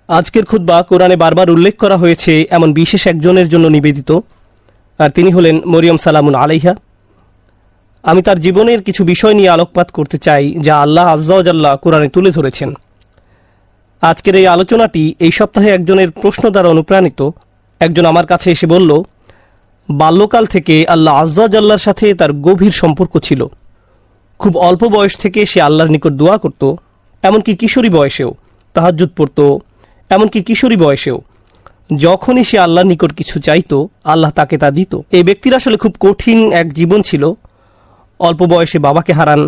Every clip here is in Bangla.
আজকের খুতবা কোরআনে বারবার উল্লেখ করা হয়েছে এমন বিশেষ একজনের জন্য নিবেদিত, আর তিনি হলেন মরিয়ম সালামুন আলাইহা। আমি তার জীবনের কিছু বিষয় নিয়ে আলোকপাত করতে চাই যা আল্লাহ আজ্জা ওয়া জাল্লা কোরআনে তুলে ধরেছেন। আজকের এই আলোচনাটি এই সপ্তাহে একজনের প্রশ্ন দ্বারা অনুপ্রাণিত। একজন আমার কাছে এসে বলল, বাল্যকাল থেকে আল্লাহ আজ্জা ওয়া জাল্লার সাথে তার গভীর সম্পর্ক ছিল। খুব অল্প বয়স থেকে সে আল্লাহর নিকট দোয়া করত, এমনকি কিশোরী বয়সেও তাহাজ্জুদ পড়ত। এমনকি কিশোরী বয়সেও যখনই সে আল্লাহর নিকট কিছু চাইতো, আল্লাহ তাকে তা দিত। এই ব্যক্তির আসলে খুব কঠিন এক জীবন ছিল। অল্প বয়সে বাবাকে হারান,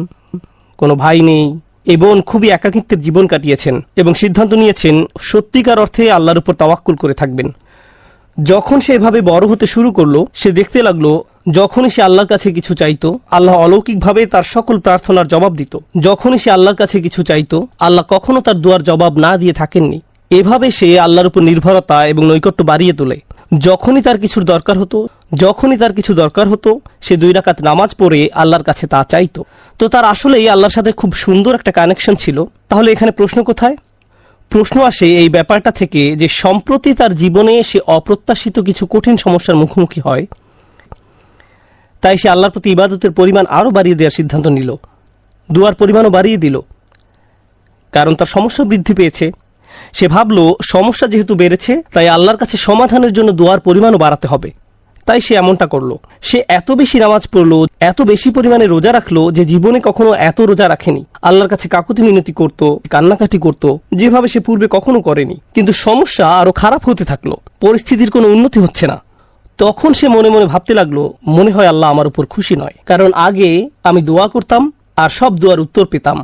কোনো ভাই নেই, এই বোন খুবই একাকিত্বের জীবন কাটিয়েছেন এবং সিদ্ধান্ত নিয়েছেন সত্যিকার অর্থে আল্লাহর উপর তাওয়াক্কুল করে থাকবেন। যখন সে এভাবে বড় হতে শুরু করলো, সে দেখতে লাগলো যখনই সে আল্লাহর কাছে কিছু চাইতো, আল্লাহ অলৌকিকভাবে তার সকল প্রার্থনার জবাব দিত। যখনই সে আল্লাহর কাছে কিছু চাইতো, আল্লাহ কখনো তার দুয়ার জবাব না দিয়ে থাকেননি। এভাবে সে আল্লাহর উপর নির্ভরতা এবং নৈকট্য বাড়িয়ে তোলে। যখনই তার কিছু দরকার হতো সে 2 রাকাত নামাজ পড়ে আল্লাহর কাছে তা চাইতো। তো তার আসলেই আল্লাহর সাথে খুব সুন্দর একটা কানেকশন ছিল। তাহলে এখানে প্রশ্ন কোথায়? প্রশ্ন আসে এই ব্যাপারটা থেকে যে সম্প্রতি তার জীবনে সে অপ্রত্যাশিত কিছু কঠিন সমস্যার মুখোমুখি হয়। তাই সে আল্লাহর প্রতি ইবাদতের পরিমাণ আরও বাড়িয়ে দেওয়ার সিদ্ধান্ত নিল, দুয়ার পরিমাণও বাড়িয়ে দিল, কারণ তার সমস্যা বৃদ্ধি পেয়েছে। সে ভাবল সমস্যা যেহেতু বেড়েছে, তাই আল্লাহর কাছে সমাধানের জন্য দোয়ার পরিমাণও বাড়াতে হবে। তাই সে এমনটা করলো। সে এত বেশি নামাজ পড়লো, এত বেশি পরিমাণে রোজা রাখলো যে জীবনে কখনো এত রোজা রাখেনি। আল্লাহর কাছে কাকুতি মিনতি করত, কান্নাকাটি করত, যেভাবে সে পূর্বে কখনো করেনি। কিন্তু সমস্যা আরো খারাপ হতে থাকলো, পরিস্থিতির কোনো উন্নতি হচ্ছে না। তখন সে মনে মনে ভাবতে লাগলো, মনে হয় আল্লাহ আমার উপর খুশি নয়, কারণ আগে আমি দোয়া করতাম আর সব দোয়ার উত্তর পেতাম।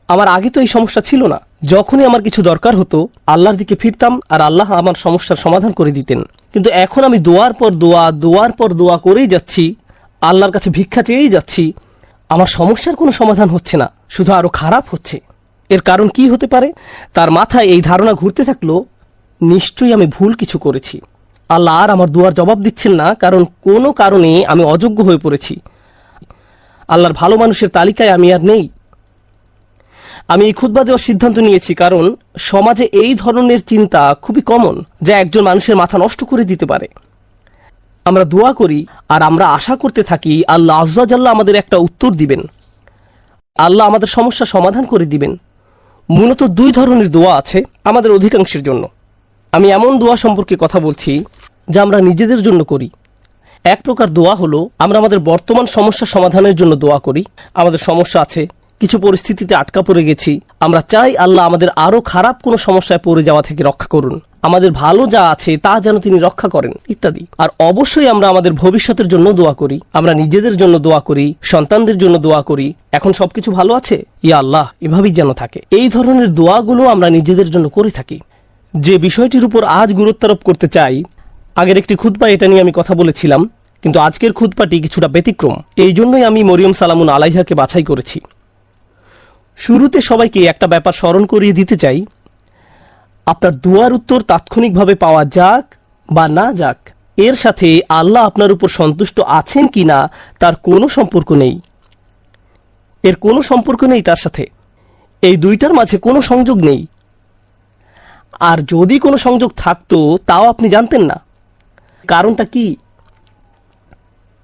আমার আগে তো এই সমস্যা ছিল না। যখনই আমার কিছু দরকার হতো, আল্লাহর দিকে ফিরতাম আর আল্লাহ আমার সমস্যার সমাধান করে দিতেন। কিন্তু এখন আমি দোয়ার পর দোয়া করেই যাচ্ছি, আল্লাহর কাছে ভিক্ষা চেয়েই যাচ্ছি, আমার সমস্যার কোনো সমাধান হচ্ছে না, শুধু আরো খারাপ হচ্ছে। এর কারণ কি হতে পারে? তার মাথায় এই ধারণা ঘুরতে থাকলো, নিশ্চয়ই আমি ভুল কিছু করেছি। আল্লাহ আর আমার দোয়ার জবাব দিচ্ছেন না, কারণ কোনো কারণে আমি অযোগ্য হয়ে পড়েছি। আল্লাহর ভালো মানুষের তালিকায় আমি আর নেই। আমি এই খুতবা দেওয়ার সিদ্ধান্ত নিয়েছি কারণ সমাজে এই ধরনের চিন্তা খুবই কমন, যা একজন মানুষের মাথা নষ্ট করে দিতে পারে। আমরা দোয়া করি আর আমরা আশা করতে থাকি আল্লাহ আজ্জা ওয়া জাল্লা আমাদের একটা উত্তর দিবেন, আল্লাহ আমাদের সমস্যা সমাধান করে দিবেন। মূলত 2 ধরনের দোয়া আছে আমাদের অধিকাংশের জন্য। আমি এমন দোয়া সম্পর্কে কথা বলছি যা আমরা নিজেদের জন্য করি। এক প্রকার দোয়া হলো আমরা আমাদের বর্তমান সমস্যা সমাধানের জন্য দোয়া করি। আমাদের সমস্যা আছে, কিছু পরিস্থিতিতে আটকা পড়ে গেছি, আমরা চাই আল্লাহ আমাদের আরো খারাপ কোনো সমস্যায় পড়ে যাওয়া থেকে রক্ষা করুন, আমাদের ভালো যা আছে তা যেন তিনি রক্ষা করেন, ইত্যাদি। আর অবশ্যই আমরা আমাদের ভবিষ্যতের জন্য দোয়া করি, আমরা নিজেদের জন্য দোয়া করি, সন্তানদের জন্য দোয়া করি, এখন সবকিছু ভালো আছে, ইয়া আল্লাহ এভাবেই যেন থাকে। এই ধরনের দোয়াগুলো আমরা নিজেদের জন্য করে থাকি। যে বিষয়টির উপর আজ গুরুত্বারোপ করতে চাই, আগের একটি খুতবা এটা নিয়ে আমি কথা বলেছিলাম, কিন্তু আজকের খুতবাটি কিছুটা ব্যতিক্রম। এই জন্যই আমি মরিয়ম সালামুন আলাইহাকে বাছাই করেছি। শুরুতে সবাইকে একটা ব্যাপার স্মরণ করিয়ে দিতে চাই, আপনার দোয়ার উত্তর তাৎক্ষণিকভাবে পাওয়া যাক বা না যাক, এর সাথে আল্লাহ আপনার উপর সন্তুষ্ট আছেন কিনা তার কোনো সম্পর্ক নেই। এর কোনো সম্পর্ক নেই তার সাথে। এই দুইটার মাঝে কোনো সংযোগ নেই। আর যদি কোনো সংযোগ থাকতো তাও আপনি জানতেন না। কারণটা কি?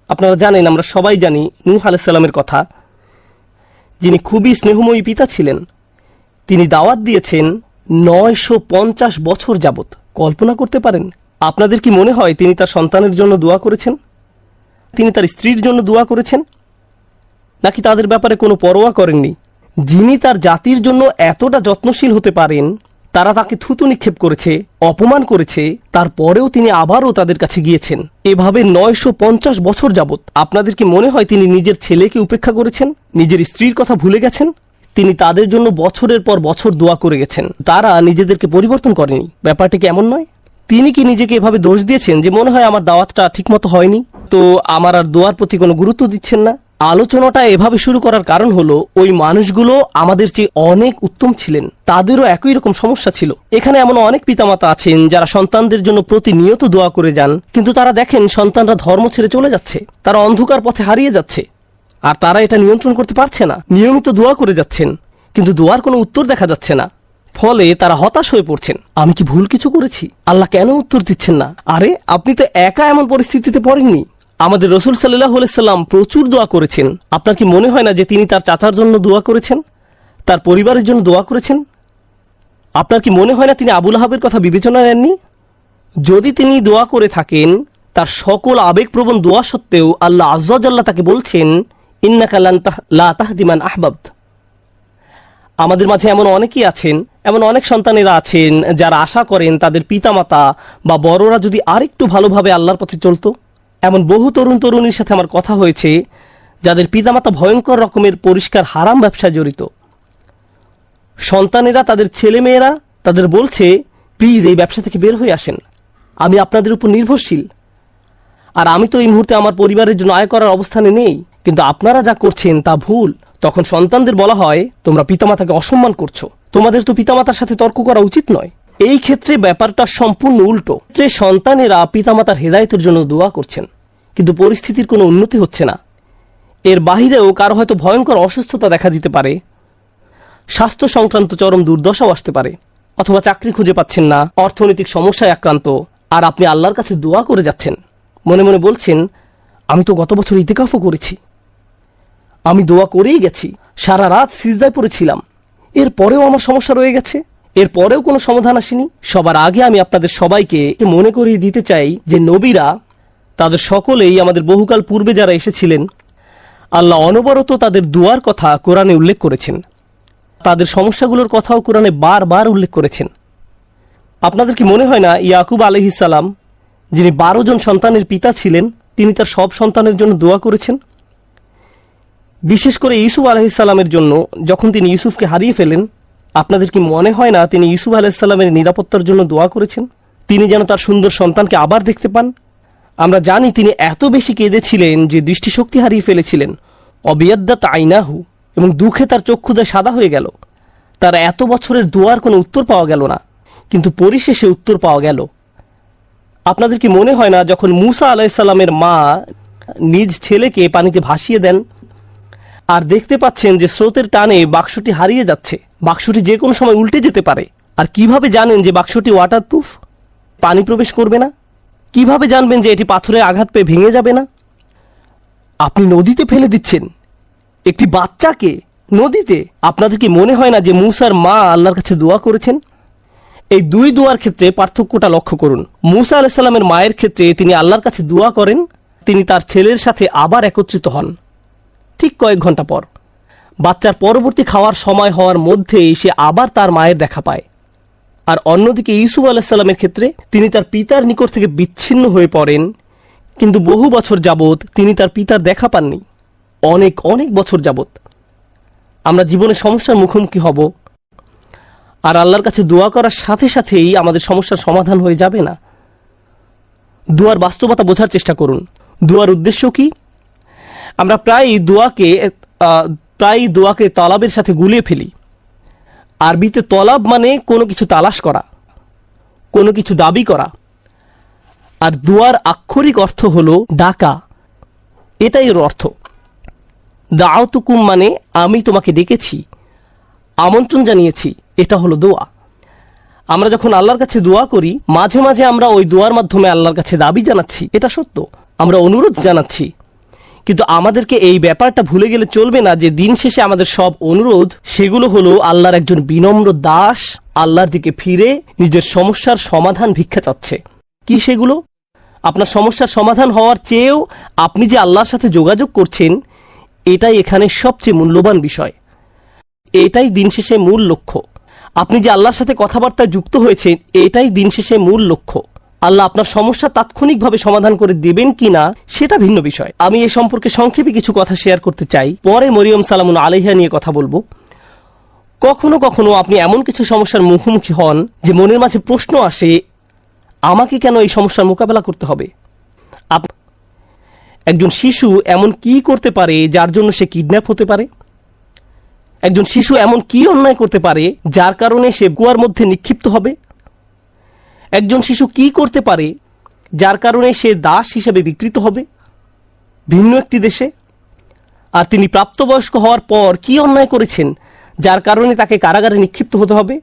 আপনারা জানেন, আমরা সবাই জানি নূহ আলাইহিস সালামের কথা, যিনি খুবই স্নেহময়ী পিতা ছিলেন। তিনি দাওয়াত দিয়েছেন 950 বছর যাবত। কল্পনা করতে পারেন? আপনাদের কি মনে হয় তিনি তার সন্তানের জন্য দোয়া করেছেন? তিনি তার স্ত্রীর জন্য দোয়া করেছেন? নাকি তাদের ব্যাপারে কোনো পরোয়া করেননি? যিনি তার জাতির জন্য এতটা যত্নশীল হতে পারেন, তারা তাকে থুতু নিক্ষেপ করেছে, অপমান করেছে, তারপরেও তিনি আবারও তাদের কাছে গিয়েছেন। এভাবে 950 বছর যাবত। আপনাদের কি মনে হয় তিনি নিজের ছেলেকে উপেক্ষা করেছেন, নিজের স্ত্রীর কথা ভুলে গেছেন? তিনি তাদের জন্য বছরের পর বছর দোয়া করে গেছেন, তারা নিজেদেরকে পরিবর্তন করেনি। ব্যাপারটি কি এমন নয়? তিনি কি নিজেকে এভাবে দোষ দিয়েছেন যে মনে হয় আমার দাওয়াতটা ঠিকমতো হয়নি, তো আমার আর দোয়ার প্রতি কোনো গুরুত্ব দিচ্ছেন না? আলোচনাটা এভাবে শুরু করার কারণ হলো, ওই মানুষগুলো আমাদের চেয়ে অনেক উত্তম ছিলেন, তাদেরও একই রকম সমস্যা ছিল। এখানে এমন অনেক পিতামাতা আছেন যারা সন্তানদের জন্য প্রতিনিয়ত দোয়া করে যান, কিন্তু তারা দেখেন সন্তানরা ধর্ম ছেড়ে চলে যাচ্ছে, তারা অন্ধকার পথে হারিয়ে যাচ্ছে, আর তারা এটা নিয়ন্ত্রণ করতে পারছে না। নিয়মিত দোয়া করে যাচ্ছেন, কিন্তু দোয়ার কোনো উত্তর দেখা যাচ্ছে না। ফলে তারা হতাশ হয়ে পড়ছেন। আমি কি ভুল কিছু করেছি? আল্লাহ কেন উত্তর দিচ্ছেন না? আরে আপনি তো একা এমন পরিস্থিতিতে পড়েননি। আমাদের রসুল সাল্লাল্লাহু আলাইহি সাল্লাম প্রচুর দোয়া করেছেন। আপনার কি মনে হয় না যে তিনি তার চাচার জন্য দোয়া করেছেন, তার পরিবারের জন্য দোয়া করেছেন? আপনার কি মনে হয় না তিনি আবু লাহাবের কথা বিবেচনা নেননি? যদি তিনি দোয়া করে থাকেন, তার সকল আবেগপ্রবণ দোয়া সত্ত্বেও আল্লাহ আযজা ওয়া জাল্লা তাকে বলছেন, ইন্নাকা লা তাহদি মান আহবাবত। আমাদের মাঝে এমন অনেকেই আছেন, এমন অনেক সন্তানেরা আছেন যারা আশা করেন তাদের পিতামাতা বা বড়রা যদি আরেকটু ভালোভাবে আল্লাহর পথে চলতো। এমন বহু তরুণ তরুণীর সাথে আমার কথা হয়েছে যাদের পিতামাতা ভয়ঙ্কর রকমের পরিষ্কার হারাম ব্যবসায় জড়িত। সন্তানেরা, তাদের ছেলেমেয়েরা তাদের বলছে, প্লিজ এই ব্যবসা থেকে বের হয়ে আসেন, আমি আপনাদের উপর নির্ভরশীল, আর আমি তো এই মুহূর্তে আমার পরিবারের জন্য আয় করার অবস্থানে নেই, কিন্তু আপনারা যা করছেন তা ভুল। তখন সন্তানদের বলা হয়, তোমরা পিতামাতাকে অসম্মান করছো, তোমাদের তো পিতামাতার সাথে তর্ক করা উচিত নয়। এই ক্ষেত্রে ব্যাপারটা সম্পূর্ণ উল্টো। যে সন্তানেরা পিতামাতার হেদায়েতের জন্য দোয়া করছেন, কিন্তু পরিস্থিতির কোনো উন্নতি হচ্ছে না। এর বাহিরেও কারো হয়তো ভয়ঙ্কর অসুস্থতা দেখা দিতে পারে, স্বাস্থ্য সংক্রান্ত চরম দুর্দশাও আসতে পারে, অথবা চাকরি খুঁজে পাচ্ছেন না, অর্থনৈতিক সমস্যায় আক্রান্ত, আর আপনি আল্লাহর কাছে দোয়া করে যাচ্ছেন, মনে মনে বলছেন, আমি তো গত বছর ইতিকাফও করেছি, আমি দোয়া করেই গেছি, সারা রাত সিজদায় পড়েছিলাম, এরপরেও আমার সমস্যা রয়ে গেছে, এরপরেও কোনো সমাধান আসেনি। সবার আগে আমি আপনাদের সবাইকে মনে করিয়ে দিতে চাই যে নবীরা, তাদের সকলেই, আমাদের বহুকাল পূর্বে যারা এসেছিলেন, আল্লাহ অনবরত তাদের দোয়ার কথা কোরআনে উল্লেখ করেছেন, তাদের সমস্যাগুলোর কথাও কোরআনে বারবার উল্লেখ করেছেন। আপনাদের কি মনে হয় না ইয়াকুব আলাইহিস সালাম, যিনি 12 জন সন্তানের পিতা ছিলেন, তিনি তার সব সন্তানের জন্য দোয়া করেছেন? বিশেষ করে ইউসুফ আলাইহিস সালামের জন্য, যখন তিনি ইউসুফকে হারিয়ে ফেলেন, আপনাদের কি মনে হয় না তিনি ইউসুফ আলাইহিস সালামের নিরাপত্তার জন্য দোয়া করেছেন, তিনি যেন তার সুন্দর সন্তানকে আবার দেখতে পান? আমরা জানি তিনি এত বেশি কেঁদেছিলেন যে দৃষ্টিশক্তি হারিয়ে ফেলেছিলেন, অবিয়াদ্দাত আইনাহু, এবং দুঃখে তার চক্ষুদয় সাদা হয়ে গেল। তার এত বছরের দোয়ার কোনো উত্তর পাওয়া গেল না, কিন্তু পরিশেষে উত্তর পাওয়া গেল। আপনাদের কি মনে হয় না যখন মুসা আলাইহিস সালামের মা নিজ ছেলেকে পানিতে ভাসিয়ে দেন, আর দেখতে পাচ্ছেন যে স্রোতের টানে বাক্সটি হারিয়ে যাচ্ছে, বাক্সটি যে কোনো সময় উল্টে যেতে পারে, আর কিভাবে জানেন যে বাক্সটি ওয়াটারপ্রুফ, পানি প্রবেশ করবে না? কিভাবে জানবেন যে এটি পাথরে আঘাত পেয়ে ভেঙে যাবে না? আপনি নদীতে ফেলে দিচ্ছেন একটি বাচ্চাকে, নদীতে। আপনাদের কি মনে হয় না যে মুসার মা আল্লাহর কাছে দোয়া করেছেন? এই দুই দোয়ার ক্ষেত্রে পার্থক্যটা লক্ষ্য করুন। মুসা আলাইহিস সালামের মায়ের ক্ষেত্রে তিনি আল্লাহর কাছে দোয়া করেন, তিনি তার ছেলের সাথে আবার একত্রিত হন ঠিক কয়েক ঘন্টা পর। বাচ্চার পরবর্তী খাওয়ার সময় হওয়ার মধ্যেই সে আবার তার মায়ের দেখা পায়। আর অন্যদিকে ইউসুফ আলাইহিস সালামের ক্ষেত্রে তিনি তার পিতার নিকট থেকে বিচ্ছিন্ন হয়ে পড়েন, কিন্তু বহু বছর যাবৎ তিনি তার পিতার দেখা পাননি, অনেক অনেক বছর যাবৎ। আমরা জীবনে সমস্যার মুখোমুখি হব, আর আল্লাহর কাছে দোয়া করার সাথে সাথেই আমাদের সমস্যার সমাধান হয়ে যাবে না। দোয়ার বাস্তবতা বোঝার চেষ্টা করুন। দোয়ার উদ্দেশ্য কি? আমরা প্রায়ই দোয়াকে তলাবের সাথে গুলিয়ে ফেলি। আরবিতে তলাব মানে কোনো কিছু তালাশ করা, কোনো কিছু দাবি করা, আর দোয়ার আক্ষরিক অর্থ হলো ডাকা, এটাই এর অর্থ। দাওতুকুম মানে আমি তোমাকে ডেকেছি, আমন্ত্রণ জানিয়েছি, এটা হলো দোয়া। আমরা যখন আল্লাহর কাছে দোয়া করি, মাঝে মাঝে আমরা ওই দোয়ার মাধ্যমে আল্লাহর কাছে দাবি জানাচ্ছি, এটা সত্য, আমরা অনুরোধ জানাচ্ছি, কিন্তু আমাদেরকে এই ব্যাপারটা ভুলে গেলে চলবে না যে দিন শেষে আমাদের সব অনুরোধ, সেগুলো হলো আল্লাহর একজন বিনম্র দাস আল্লাহর দিকে ফিরে নিজের সমস্যার সমাধান ভিক্ষা চাচ্ছে। কি সেগুলো? আপনার সমস্যার সমাধান হওয়ার চেয়েও আপনি যে আল্লাহর সাথে যোগাযোগ করছেন, এটাই এখানে সবচেয়ে মূল্যবান বিষয়, এটাই দিন শেষে মূল লক্ষ্য। আপনি যে আল্লাহর সাথে কথাবার্তায় যুক্ত হয়েছেন, এটাই দিন শেষে মূল লক্ষ্য। আল্লাহ আপনার সমস্যা তাৎক্ষণিকভাবে সমাধান করে দেবেন কিনা সেটা ভিন্ন বিষয়। আমি এ সম্পর্কে সংক্ষেপে কিছু কথা শেয়ার করতে চাই, পরে মরিয়ম সালামুন আলাইহা নিয়ে কথা বলবো। কখনো কখনো আপনি এমন কিছু সমস্যার মুখোমুখি হন যে মনের মাঝে প্রশ্ন আসে, আমাকে কেন এই সমস্যার মোকাবেলা করতে হবে? একজন শিশু এমন কি করতে পারে যার জন্য সে কিডন্যাপ হতে পারে? একজন শিশু এমন কি অন্যায় করতে পারে যার কারণে সে কুয়ার মধ্যে নিক্ষিপ্ত হবে? একজন শিশু কি করতে পারে যার কারণে সে দাস হিসেবে বিকৃত হবে ভিন্ন একটি দেশে? আর তিনি প্রাপ্তবয়স্ক হওয়ার পর কি অন্যায় করেছেন যার কারণে তাকে কারাগারে নিক্ষিপ্ত হতে হবে?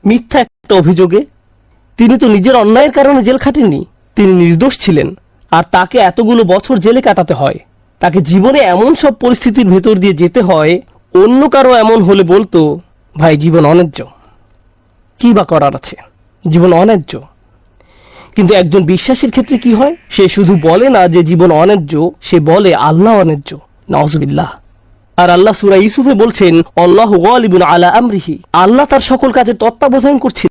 মিথ্যা একটা অভিযোগে? তিনি তো নিজের অন্যায়ের কারণে জেল খাটেননি, তিনি নির্দোষ ছিলেন, আর তাকে এতগুলো বছর জেলে কাটাতে হয়। তাকে জীবনে এমন সব পরিস্থিতির ভেতর দিয়ে যেতে হয়, অন্য কারো এমন হলে বলতো, ভাই জীবন অন্যায্য, কি বা করার আছে, জীবন অন্যায্য। কিন্তু একজন বিশ্বাসীর ক্ষেত্রে কি হয়? সে শুধু বলে না যে জীবন অন্যায্য, সে বলে আল্লাহ অন্যায্য। নাউজুবিল্লাহ। আর আল্লাহ সূরা ইউসুফে বলছেন, আল্লাহু গালিবুন আলা আমরিহি, আল্লাহ তার সকল কাজের তত্ত্বাবধান করছেন।